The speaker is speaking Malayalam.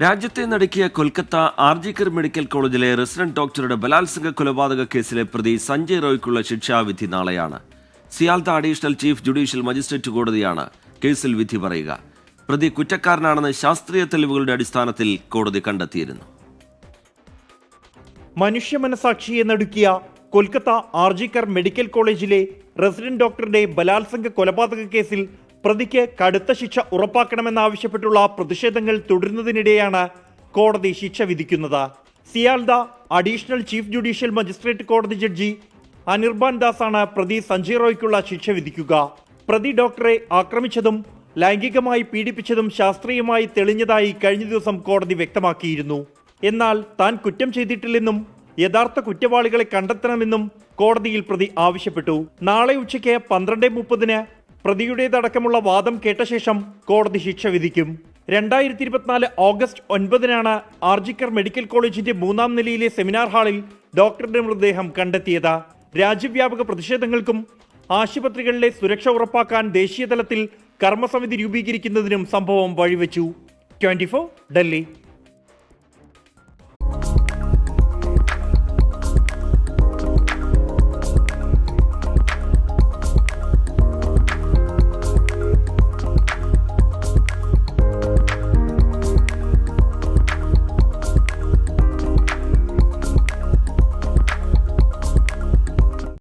രാജ്യത്തെ നടുക്കിയ കൊൽക്കത്ത ആർജിക്കർ മെഡിക്കൽ കോളേജിലെ റെസിഡന്റ് ഡോക്ടറുടെ ബലാത്സംഗ കൊലപാതക കേസിലെ പ്രതി സഞ്ജയ് റോയ്ക്കുള്ള ശിക്ഷാവിധി നാളെയാണ്. Sealdah additional chief judicial magistrate കോടതിയാണ് കേസിൽ വിധി പറയുക. പ്രതി കുറ്റക്കാരനാണെന്ന് ശാസ്ത്രീയ തെളിവുകളുടെ അടിസ്ഥാനത്തിൽ കോടതി കണ്ടെത്തിയിരുന്നു. മനുഷ്യ മനസാക്ഷിയെ നടുക്കിയ കൊൽക്കത്ത ആർജിക്കർ മെഡിക്കൽ കോളേജിലെ റെസിഡന്റ് ഡോക്ടറുടെ ബലാത്സംഗ കൊലപാതക കേസിൽ പ്രതിക്ക് കടുത്ത ശിക്ഷ ഉറപ്പാക്കണമെന്നാവശ്യപ്പെട്ടുള്ള പ്രതിഷേധങ്ങൾ തുടരുന്നതിനിടെയാണ് കോടതി ശിക്ഷ വിധിക്കുന്നത്. Sealdah additional chief judicial magistrate കോടതി ജഡ്ജി അനിർബാൻ ദാസാണ് പ്രതി സഞ്ജയ് റോയ്ക്കുള്ള ശിക്ഷ വിധിക്കുക. പ്രതി ഡോക്ടറെ ആക്രമിച്ചതും ലൈംഗികമായി പീഡിപ്പിച്ചതും ശാസ്ത്രീയമായി തെളിഞ്ഞതായി കഴിഞ്ഞ ദിവസം കോടതി വ്യക്തമാക്കിയിരുന്നു. എന്നാൽ താൻ കുറ്റം ചെയ്തിട്ടില്ലെന്നും യഥാർത്ഥ കുറ്റവാളികളെ കണ്ടെത്തണമെന്നും കോടതിയിൽ പ്രതി ആവശ്യപ്പെട്ടു. നാളെ ഉച്ചയ്ക്ക് 12:30 പ്രതിയുടേതടക്കമുള്ള വാദം കേട്ട ശേഷം കോടതി ശിക്ഷ വിധിക്കും. 2024 ഓഗസ്റ്റ് 9 ആർജിക്കർ മെഡിക്കൽ കോളേജിന്റെ 3ാം നിലയിലെ സെമിനാർ ഹാളിൽ ഡോക്ടറുടെ മൃതദേഹം കണ്ടെത്തിയത്. രാജ്യവ്യാപക പ്രതിഷേധങ്ങൾക്കും ആശുപത്രികളിലെ സുരക്ഷ ഉറപ്പാക്കാൻ ദേശീയ തലത്തിൽ കർമ്മസമിതി രൂപീകരിക്കുന്നതിനും സംഭവം വഴിവെച്ചു. 24 ഡൽഹി.